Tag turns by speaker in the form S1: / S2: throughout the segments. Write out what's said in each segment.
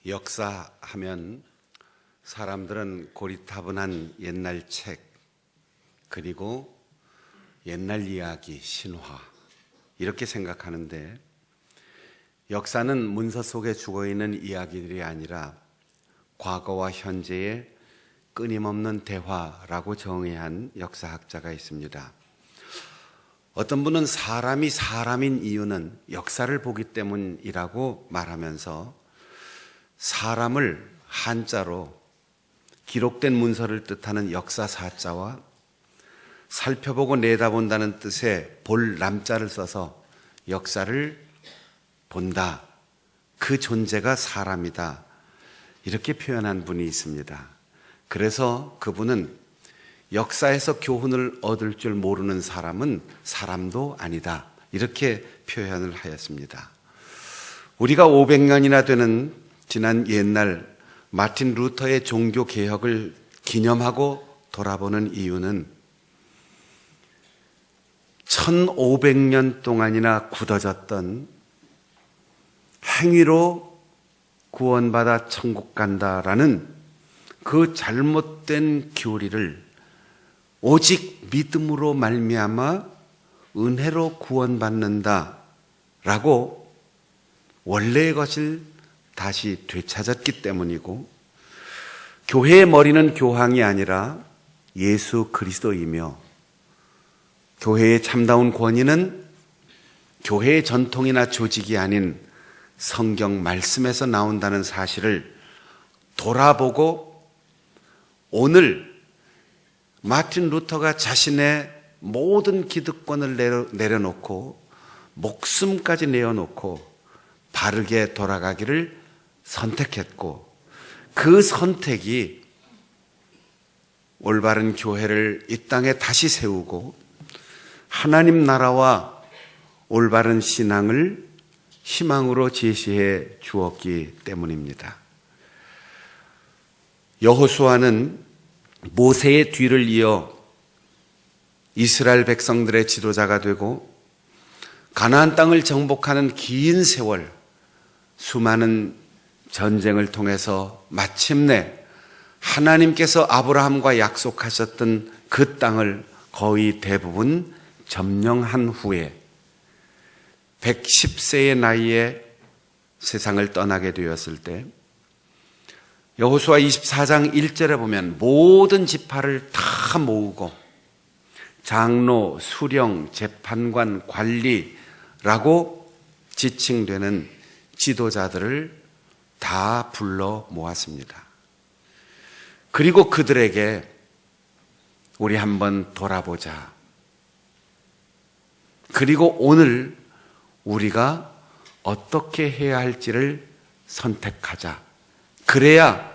S1: 역사하면 사람들은 고리타분한 옛날 책, 그리고 옛날 이야기, 신화 이렇게 생각하는데, 역사는 문서 속에 죽어있는 이야기들이 아니라 과거와 현재의 끊임없는 대화라고 정의한 역사학자가 있습니다. 어떤 분은 사람이 사람인 이유는 역사를 보기 때문이라고 말하면서 사람을 한자로 기록된 문서를 뜻하는 역사사자와 살펴보고 내다본다는 뜻의 볼 남자를 써서 역사를 본다, 그 존재가 사람이다, 이렇게 표현한 분이 있습니다. 그래서 그분은 역사에서 교훈을 얻을 줄 모르는 사람은 사람도 아니다, 이렇게 표현을 하였습니다. 우리가 500년이나 되는 지난 옛날 마틴 루터의 종교 개혁을 기념하고 돌아보는 이유는 1500년 동안이나 굳어졌던 행위로 구원받아 천국 간다라는 그 잘못된 교리를 오직 믿음으로 말미암아 은혜로 구원받는다라고 원래의 것을 다시 되찾았기 때문이고, 교회의 머리는 교황이 아니라 예수 그리스도이며, 교회의 참다운 권위는 교회의 전통이나 조직이 아닌 성경 말씀에서 나온다는 사실을 돌아보고, 오늘 마틴 루터가 자신의 모든 기득권을 내려놓고 목숨까지 내어놓고 바르게 돌아가기를 선택했고, 그 선택이 올바른 교회를 이 땅에 다시 세우고 하나님 나라와 올바른 신앙을 희망으로 제시해 주었기 때문입니다. 여호수아는 모세의 뒤를 이어 이스라엘 백성들의 지도자가 되고 가나안 땅을 정복하는 긴 세월, 수많은 전쟁을 통해서 마침내 하나님께서 아브라함과 약속하셨던 그 땅을 거의 대부분 점령한 후에 110세의 나이에 세상을 떠나게 되었을 때, 여호수아 24장 1절에 보면 모든 지파를 다 모으고 장로, 수령, 재판관, 관리라고 지칭되는 지도자들을 다 불러 모았습니다. 그리고 그들에게 우리 한번 돌아보자, 그리고 오늘 우리가 어떻게 해야 할지를 선택하자, 그래야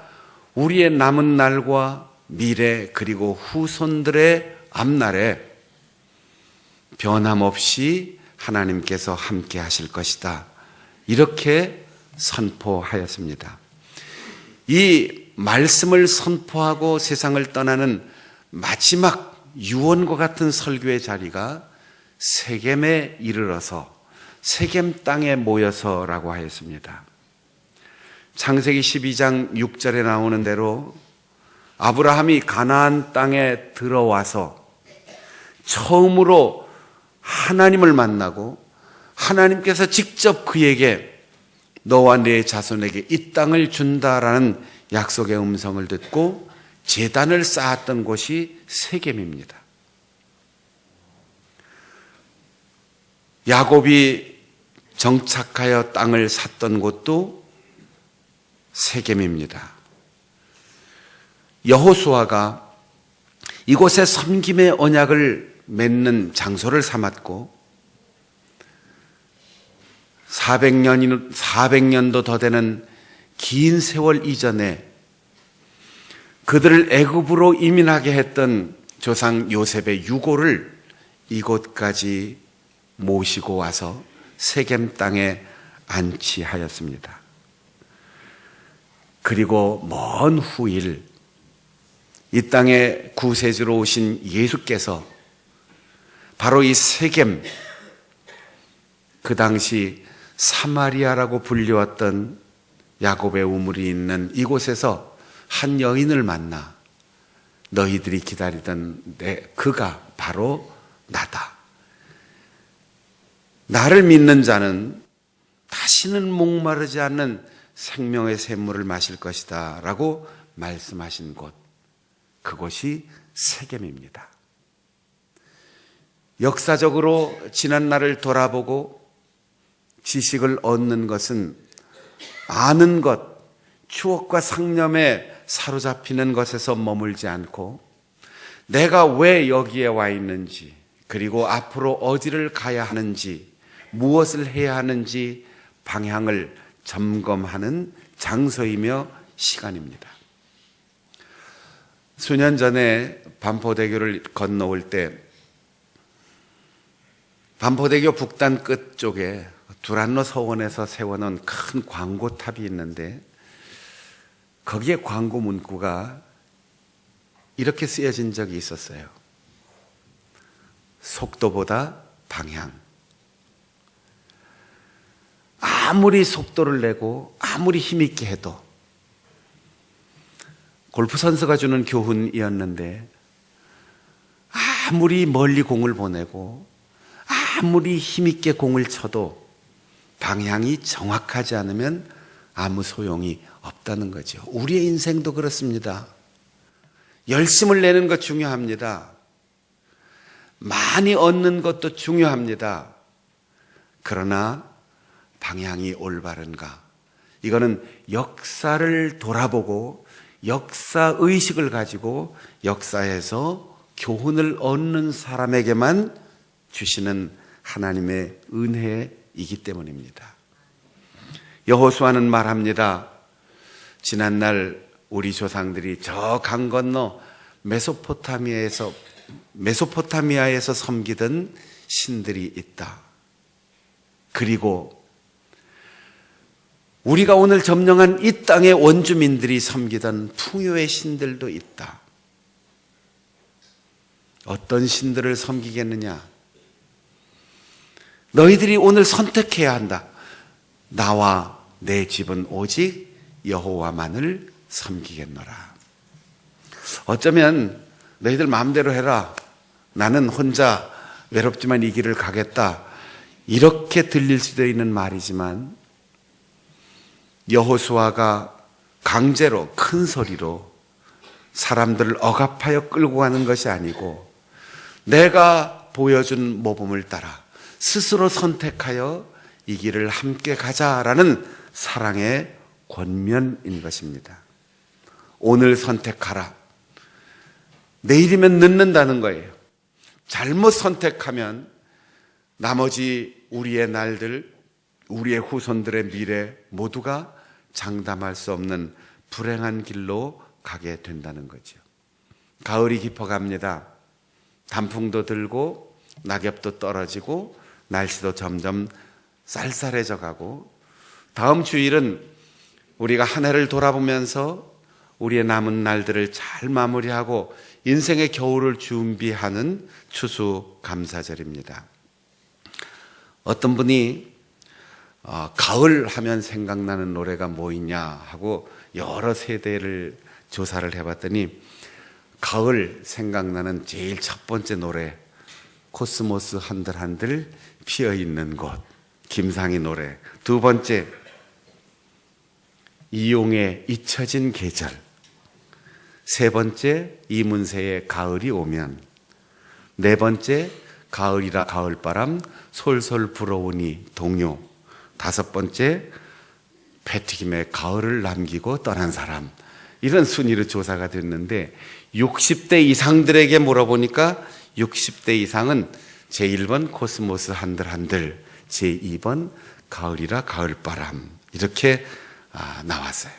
S1: 우리의 남은 날과 미래 그리고 후손들의 앞날에 변함없이 하나님께서 함께 하실 것이다, 이렇게 선포하였습니다. 이 말씀을 선포하고 세상을 떠나는 마지막 유언과 같은 설교의 자리가 세겜에 이르러서 세겜 땅에 모여서라고 하였습니다. 창세기 12장 6절에 나오는 대로 아브라함이 가나안 땅에 들어와서 처음으로 하나님을 만나고 하나님께서 직접 그에게 너와 네 자손에게 이 땅을 준다라는 약속의 음성을 듣고 제단을 쌓았던 곳이 세겜입니다. 야곱이 정착하여 땅을 샀던 곳도 세겜입니다. 여호수아가 이곳에 섬김의 언약을 맺는 장소를 삼았고 400년도 더 되는 긴 세월 이전에 그들을 애굽으로 이민하게 했던 조상 요셉의 유고를 이곳까지 모시고 와서 세겜 땅에 안치하였습니다. 그리고 먼 후일 이 땅에 구세주로 오신 예수께서 바로 이 세겜, 그 당시 사마리아라고 불리웠던 야곱의 우물이 있는 이곳에서 한 여인을 만나 너희들이 기다리던 그가 바로 나다. 나를 믿는 자는 다시는 목마르지 않는 생명의 샘물을 마실 것이다 라고 말씀하신 곳, 그곳이 세겜입니다. 역사적으로 지난 날을 돌아보고 지식을 얻는 것은 아는 것, 추억과 상념에 사로잡히는 것에서 머물지 않고 내가 왜 여기에 와 있는지, 그리고 앞으로 어디를 가야 하는지, 무엇을 해야 하는지 방향을 점검하는 장소이며 시간입니다. 수년 전에 반포대교를 건너올 때 반포대교 북단 끝쪽에 두란노 서원에서 세워놓은 큰 광고탑이 있는데 거기에 광고 문구가 이렇게 쓰여진 적이 있었어요. 속도보다 방향. 아무리 속도를 내고 아무리 힘있게 해도 골프 선수가 주는 교훈이었는데 아무리 멀리 공을 보내고 아무리 힘있게 공을 쳐도 방향이 정확하지 않으면 아무 소용이 없다는 거죠. 우리의 인생도 그렇습니다. 열심을 내는 것 중요합니다. 많이 얻는 것도 중요합니다. 그러나 방향이 올바른가? 이거는 역사를 돌아보고 역사의식을 가지고 역사에서 교훈을 얻는 사람에게만 주시는 하나님의 은혜이기 때문입니다. 여호수아는 말합니다. 지난날 우리 조상들이 저 강 건너 메소포타미아에서 섬기던 신들이 있다. 그리고 우리가 오늘 점령한 이 땅의 원주민들이 섬기던 풍요의 신들도 있다. 어떤 신들을 섬기겠느냐? 너희들이 오늘 선택해야 한다. 나와 내 집은 오직 여호와만을 섬기겠노라. 어쩌면 너희들 마음대로 해라. 나는 혼자 외롭지만 이 길을 가겠다. 이렇게 들릴 수도 있는 말이지만 여호수아가 강제로 큰 소리로 사람들을 억압하여 끌고 가는 것이 아니고 내가 보여준 모범을 따라 스스로 선택하여 이 길을 함께 가자라는 사랑의 권면인 것입니다. 오늘 선택하라. 내일이면 늦는다는 거예요. 잘못 선택하면 나머지 우리의 날들, 우리의 후손들의 미래 모두가 장담할 수 없는 불행한 길로 가게 된다는 거죠. 가을이 깊어갑니다. 단풍도 들고 낙엽도 떨어지고 날씨도 점점 쌀쌀해져 가고 다음 주일은 우리가 한 해를 돌아보면서 우리의 남은 날들을 잘 마무리하고 인생의 겨울을 준비하는 추수감사절입니다. 어떤 분이 가을 하면 생각나는 노래가 뭐 있냐 하고 여러 세대를 조사를 해봤더니 가을 생각나는 제일 첫 번째 노래 코스모스 한들한들 피어있는 곳, 김상희 노래. 두 번째 이용의 잊혀진 계절. 세 번째 이문세의 가을이 오면. 네 번째 가을이라 가을바람 솔솔 불어오니 동요. 다섯 번째 패티김의 가을을 남기고 떠난 사람. 이런 순위로 조사가 됐는데 60대 이상들에게 물어보니까 60대 이상은 제1번 코스모스 한들한들, 제2번 가을이라 가을바람 이렇게 나왔어요.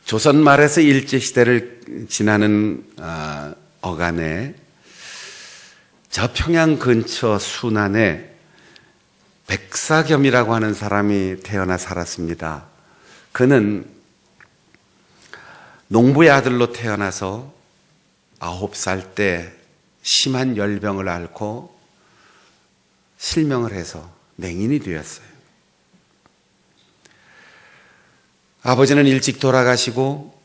S1: 조선 말에서 일제시대를 지나는 어간에 저 평양 근처 순안에 백사겸이라고 하는 사람이 태어나 살았습니다. 그는 농부의 아들로 태어나서 9살 때 심한 열병을 앓고 실명을 해서 맹인이 되었어요. 아버지는 일찍 돌아가시고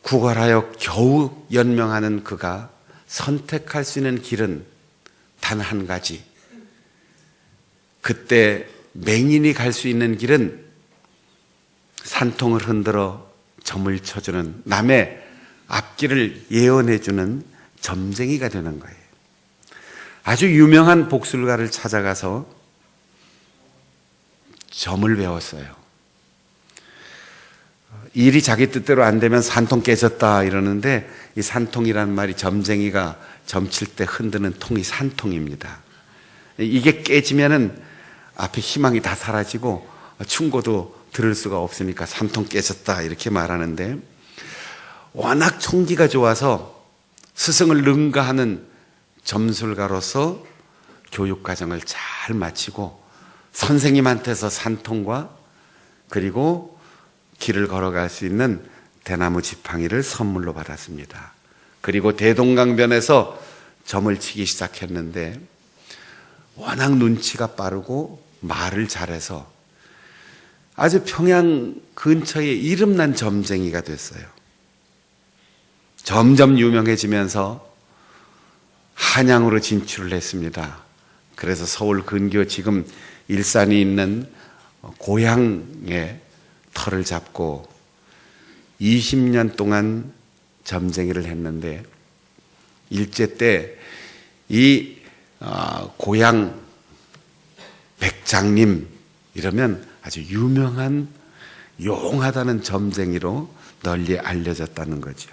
S1: 구걸하여 겨우 연명하는 그가 선택할 수 있는 길은 단 한 가지. 그때 맹인이 갈 수 있는 길은 산통을 흔들어 점을 쳐주는, 남의 앞길을 예언해주는 점쟁이가 되는 거예요. 아주 유명한 복술가를 찾아가서 점을 배웠어요. 일이 자기 뜻대로 안 되면 산통 깨졌다 이러는데, 이 산통이란 말이 점쟁이가 점칠 때 흔드는 통이 산통입니다. 이게 깨지면은 앞에 희망이 다 사라지고 충고도 들을 수가 없으니까 산통 깨졌다 이렇게 말하는데, 워낙 총기가 좋아서 스승을 능가하는 점술가로서 교육과정을 잘 마치고 선생님한테서 산통과 그리고 길을 걸어갈 수 있는 대나무 지팡이를 선물로 받았습니다. 그리고 대동강변에서 점을 치기 시작했는데, 워낙 눈치가 빠르고 말을 잘해서 아주 평양 근처에 이름난 점쟁이가 됐어요. 점점 유명해지면서 한양으로 진출을 했습니다. 그래서 서울 근교 지금 일산이 있는 고향에 터를 잡고 20년 동안 점쟁이를 했는데, 일제 때 이 고향 백장님 이러면 아주 유명한 용하다는 점쟁이로 널리 알려졌다는 거죠.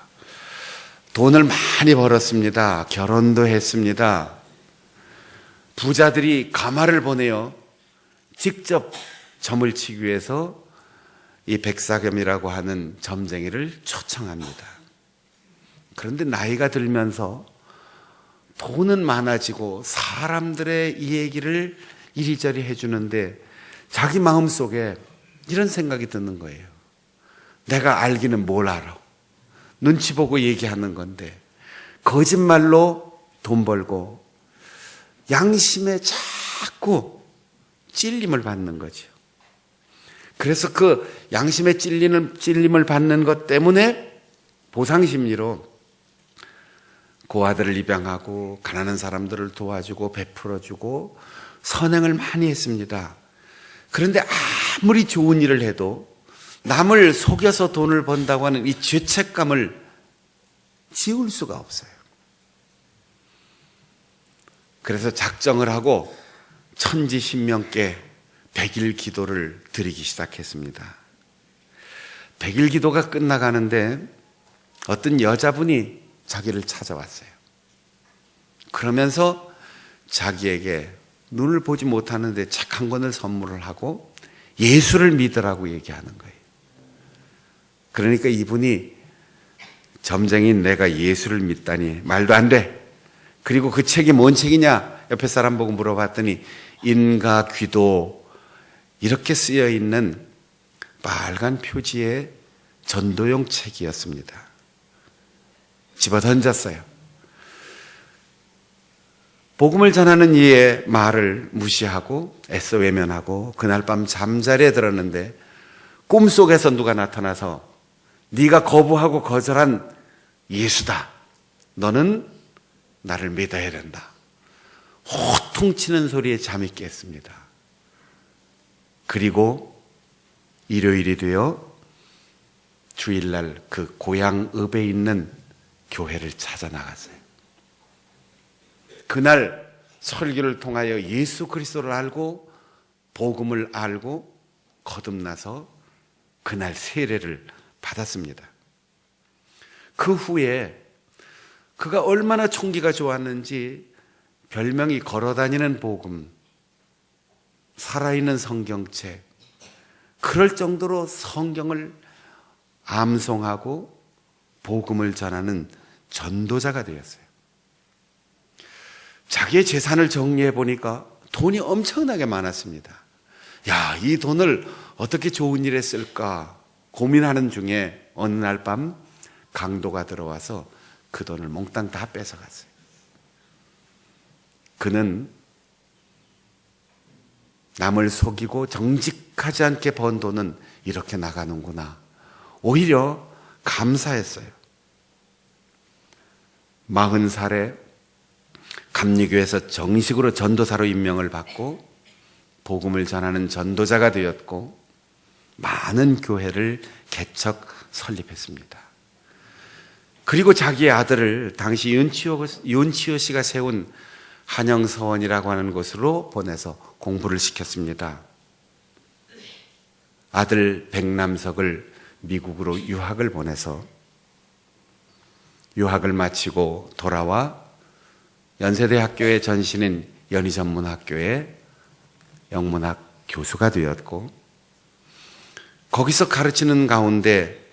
S1: 돈을 많이 벌었습니다. 결혼도 했습니다. 부자들이 가마를 보내요. 직접 점을 치기 위해서 이 백사겸이라고 하는 점쟁이를 초청합니다. 그런데 나이가 들면서 돈은 많아지고 사람들의 이 얘기를 이리저리 해주는데, 자기 마음속에 이런 생각이 드는 거예요. 내가 알기는 뭘 알아. 눈치 보고 얘기하는 건데 거짓말로 돈 벌고 양심에 자꾸 찔림을 받는 거죠. 그래서 그 양심에 찔림을 받는 것 때문에 보상심리로 고아들을 입양하고 가난한 사람들을 도와주고 베풀어주고 선행을 많이 했습니다. 그런데 아무리 좋은 일을 해도 남을 속여서 돈을 번다고 하는 이 죄책감을 지울 수가 없어요. 그래서 작정을 하고 천지신명께 100일 기도를 드리기 시작했습니다. 100일 기도가 끝나가는데 어떤 여자분이 자기를 찾아왔어요. 그러면서 자기에게 눈을 보지 못하는데 책 한 권을 선물을 하고 예수를 믿으라고 얘기하는 거예요. 그러니까 이분이 점쟁이인 내가 예수를 믿다니 말도 안 돼. 그리고 그 책이 뭔 책이냐? 옆에 사람 보고 물어봤더니 인가귀도 이렇게 쓰여 있는 빨간 표지의 전도용 책이었습니다. 집어 던졌어요. 복음을 전하는 이의 말을 무시하고 애써 외면하고 그날 밤 잠자리에 들었는데 꿈속에서 누가 나타나서 네가 거부하고 거절한 예수다. 너는 나를 믿어야 된다. 호통치는 소리에 잠이 깼습니다. 그리고 일요일이 되어 주일날 그 고향읍에 있는 교회를 찾아 나갔어요. 그날 설교를 통하여 예수 그리스도를 알고 복음을 알고 거듭나서 그날 세례를 받았습니다. 그 후에 그가 얼마나 총기가 좋았는지 별명이 걸어다니는 복음, 살아있는 성경책, 그럴 정도로 성경을 암송하고 복음을 전하는 전도자가 되었어요. 자기의 재산을 정리해 보니까 돈이 엄청나게 많았습니다. 야, 이 돈을 어떻게 좋은 일에 쓸까 고민하는 중에 어느 날 밤 강도가 들어와서 그 돈을 몽땅 다 뺏어갔어요. 그는 남을 속이고 유익하지 않게 번 돈은 이렇게 나가는구나. 오히려 감사했어요. 40살에 감리교에서 정식으로 전도사로 임명을 받고 복음을 전하는 전도자가 되었고 많은 교회를 개척 설립했습니다. 그리고 자기의 아들을 당시 윤치호 씨가 세운 한영서원이라고 하는 곳으로 보내서 공부를 시켰습니다. 아들 백남석을 미국으로 유학을 보내서 유학을 마치고 돌아와 연세대학교의 전신인 연희전문학교의 영문학 교수가 되었고 거기서 가르치는 가운데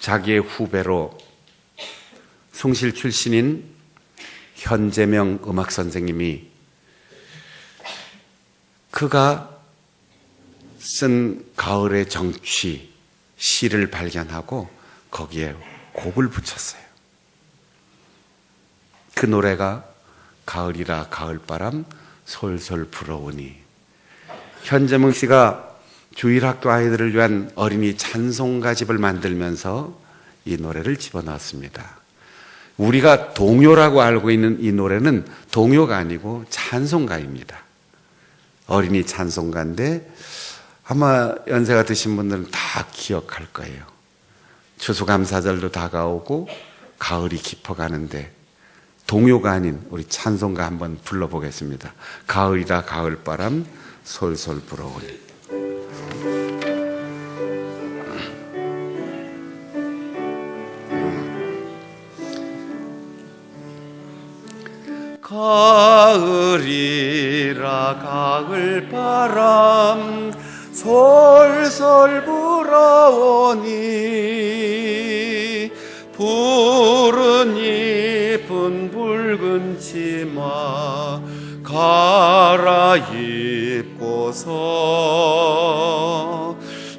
S1: 자기의 후배로 숭실 출신인 현재명 음악 선생님이 그가 쓴 가을의 정취 시를 발견하고 거기에 곡을 붙였어요. 그 노래가 가을이라 가을바람 솔솔 불어오니. 현재명 씨가 주일학교 아이들을 위한 어린이 찬송가집을 만들면서 이 노래를 집어넣었습니다. 우리가 동요라고 알고 있는 이 노래는 동요가 아니고 찬송가입니다. 어린이 찬송가인데 아마 연세가 드신 분들은 다 기억할 거예요. 추수감사절도 다가오고 가을이 깊어가는데 동요가 아닌 우리 찬송가 한번 불러보겠습니다. 가을이라 가을바람 솔솔 불어오니. 가을이라 가을바람 솔솔 불어오니 푸른 잎은 붉은 치마 갈아입고서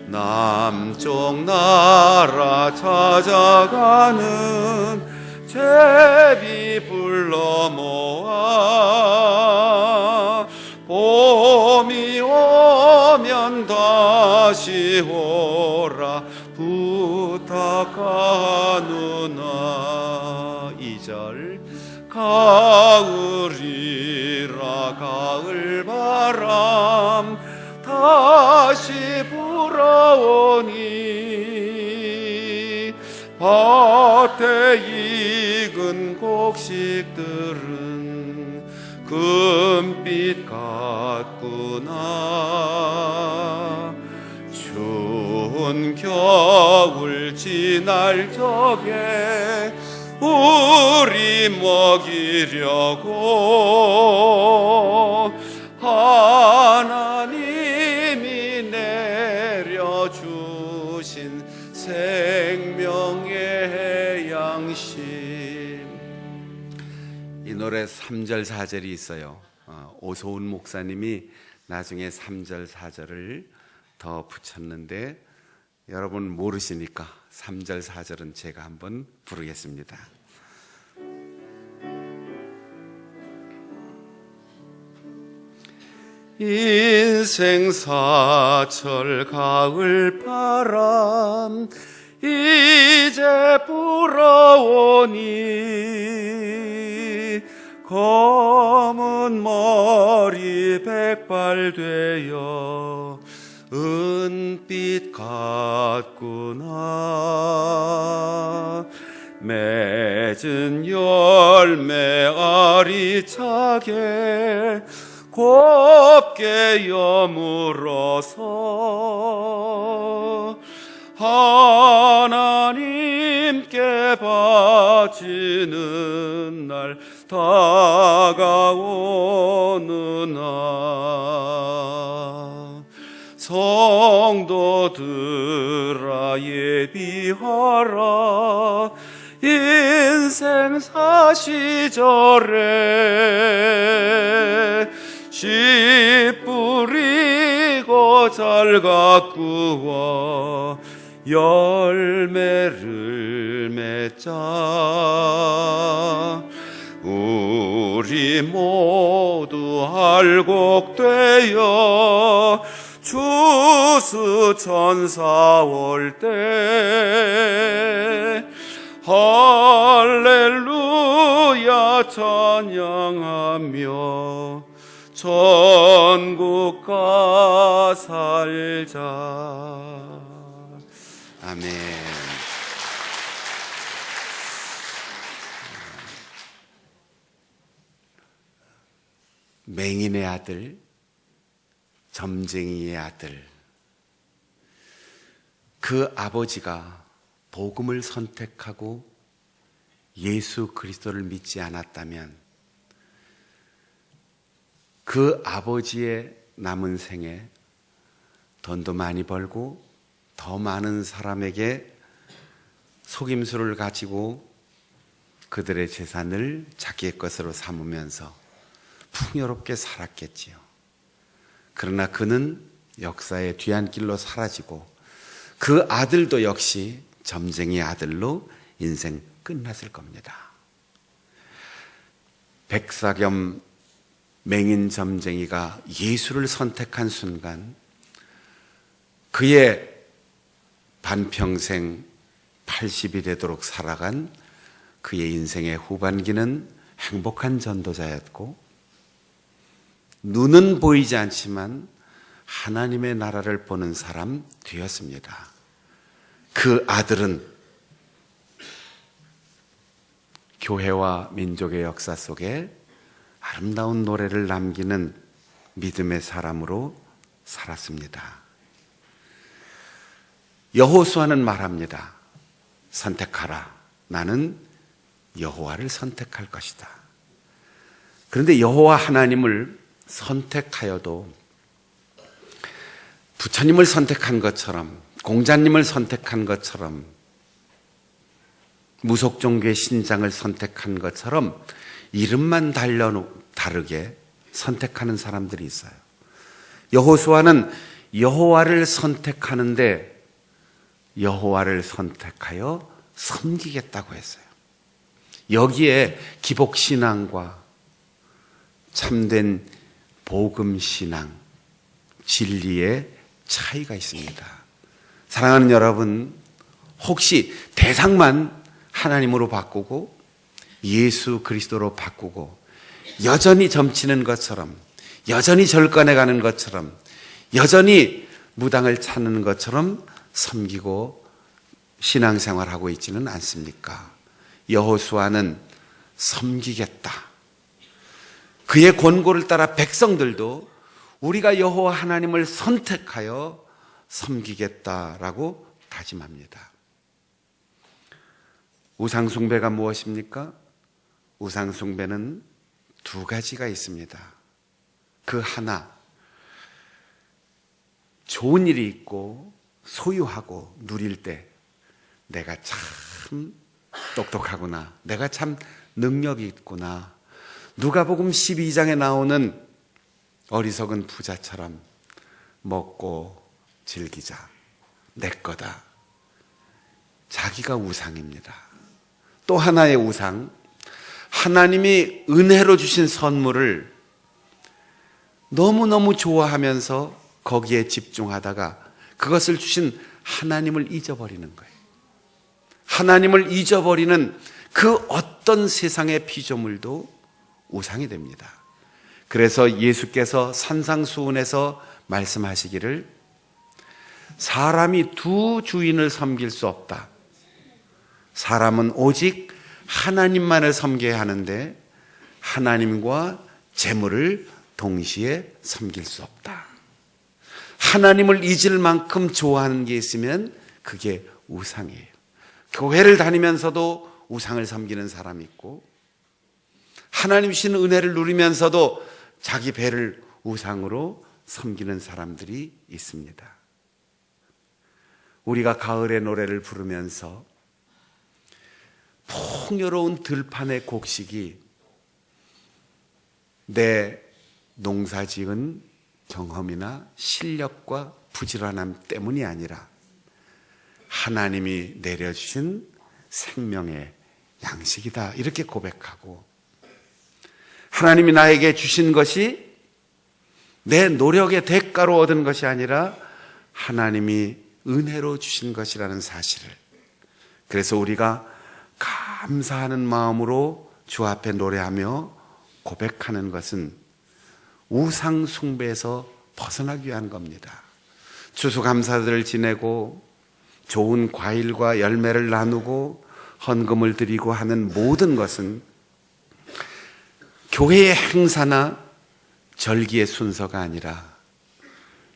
S1: 남쪽 나라 찾아가는 제비 불러 모아 봄이 오면 다시 오라 부탁하누나. 2절 가을이라 가을바람 다시 불어오니 밭에 익은 곡식들은 금빛 같구나. 추운 겨울 지날 적에 우리 먹이려고 하나님이 내려주신 생명의 양식. 이 노래 3절 4절이 있어요. 오소훈 목사님이 나중에 3절 4절을 더 붙였는데 여러분 모르시니까 3절 4절은 제가 한번 부르겠습니다. 인생 사철 가을 바람 이제 불어오니 검은 머리 백발되어 은빛 같구나. 맺은 열매 아리차게 곱게 여물어서 하나님께 바치는 날 다가오느나. 성도들아 예비하라. 인생 사시절에 씨 뿌리고 잘 가꾸어 열매를 맺자. 우리 모두 알곡되어 주수 천사 올 때 할렐루야 찬양하며 천국가 살자. 아멘. 맹인의 아들, 점쟁이의 아들, 그 아버지가 복음을 선택하고 예수 그리스도를 믿지 않았다면 그 아버지의 남은 생에 돈도 많이 벌고 더 많은 사람에게 속임수를 가지고 그들의 재산을 자기의 것으로 삼으면서 풍요롭게 살았겠지요. 그러나 그는 역사의 뒤안길로 사라지고 그 아들도 역시 점쟁이 아들로 인생 끝났을 겁니다. 백사 겸 맹인 점쟁이가 예수를 선택한 순간 그의 반평생 80이 되도록 살아간 그의 인생의 후반기는 행복한 전도자였고 눈은 보이지 않지만 하나님의 나라를 보는 사람 되었습니다. 그 아들은 교회와 민족의 역사 속에 아름다운 노래를 남기는 믿음의 사람으로 살았습니다. 여호수아는 말합니다. 선택하라. 나는 여호와를 선택할 것이다. 그런데 여호와 하나님을 선택하여도 부처님을 선택한 것처럼, 공자님을 선택한 것처럼, 무속종교의 신장을 선택한 것처럼 이름만 다르게 선택하는 사람들이 있어요. 여호수아는 여호와를 선택하는데 여호와를 선택하여 섬기겠다고 했어요. 여기에 기복신앙과 참된 복음신앙, 진리의 차이가 있습니다. 사랑하는 여러분, 혹시 대상만 하나님으로 바꾸고 예수 그리스도로 바꾸고 여전히 점치는 것처럼, 여전히 절간에 가는 것처럼, 여전히 무당을 찾는 것처럼 섬기고 신앙생활하고 있지는 않습니까? 여호수아는 섬기겠다. 그의 권고를 따라 백성들도 우리가 여호와 하나님을 선택하여 섬기겠다라고 다짐합니다. 우상숭배가 무엇입니까? 우상숭배는 두 가지가 있습니다. 그 하나, 좋은 일이 있고 소유하고 누릴 때 내가 참 똑똑하구나, 내가 참 능력이 있구나, 누가복음 12장에 나오는 어리석은 부자처럼 먹고 즐기자, 내 거다. 자기가 우상입니다. 또 하나의 우상, 하나님이 은혜로 주신 선물을 너무너무 좋아하면서 거기에 집중하다가 그것을 주신 하나님을 잊어버리는 거예요. 하나님을 잊어버리는 그 어떤 세상의 피조물도 우상이 됩니다. 그래서 예수께서 산상수훈에서 말씀하시기를 사람이 두 주인을 섬길 수 없다. 사람은 오직 하나님만을 섬겨야 하는데 하나님과 재물을 동시에 섬길 수 없다. 하나님을 잊을 만큼 좋아하는 게 있으면 그게 우상이에요. 교회를 다니면서도 우상을 섬기는 사람이 있고 하나님 주신 은혜를 누리면서도 자기 배를 우상으로 섬기는 사람들이 있습니다. 우리가 가을의 노래를 부르면서 풍요로운 들판의 곡식이 내 농사지은 경험이나 실력과 부지런함 때문이 아니라 하나님이 내려주신 생명의 양식이다, 이렇게 고백하고 하나님이 나에게 주신 것이 내 노력의 대가로 얻은 것이 아니라 하나님이 은혜로 주신 것이라는 사실을, 그래서 우리가 감사하는 마음으로 주 앞에 노래하며 고백하는 것은 우상 숭배에서 벗어나기 위한 겁니다. 추수감사들을 지내고 좋은 과일과 열매를 나누고 헌금을 드리고 하는 모든 것은 교회의 행사나 절기의 순서가 아니라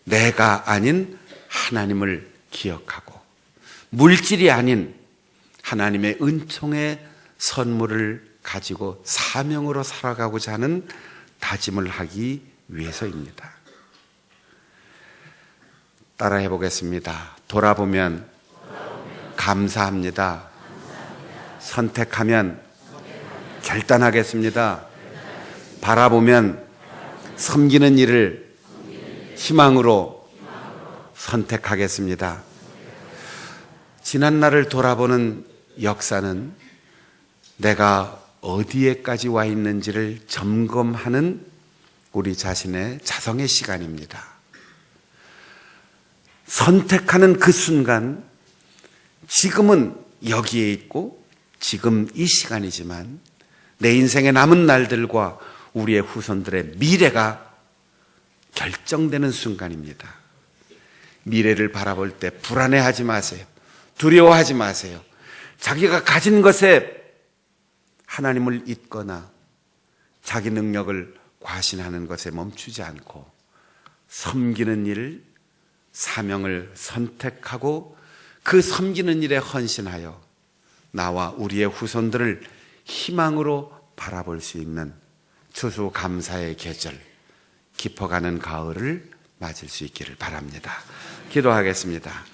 S1: 내가 아닌 하나님을 기억하고 물질이 아닌 하나님의 은총의 선물을 가지고 사명으로 살아가고자 하는 다짐을 하기 위해서입니다. 따라해 보겠습니다. 돌아보면 감사합니다. 선택하면 결단하겠습니다. 바라보면 섬기는 일을 희망으로 선택하겠습니다. 지난 날을 돌아보는 역사는 내가 어디에까지 와 있는지를 점검하는 우리 자신의 자성의 시간입니다. 선택하는 그 순간, 지금은 여기에 있고 지금 이 시간이지만 내 인생의 남은 날들과 우리의 후손들의 미래가 결정되는 순간입니다. 미래를 바라볼 때 불안해하지 마세요. 두려워하지 마세요. 자기가 가진 것에 하나님을 잊거나 자기 능력을 과신하는 것에 멈추지 않고 섬기는 일, 사명을 선택하고 그 섬기는 일에 헌신하여 나와 우리의 후손들을 희망으로 바라볼 수 있는 추수감사의 계절, 깊어가는 가을을 맞을 수 있기를 바랍니다. 기도하겠습니다.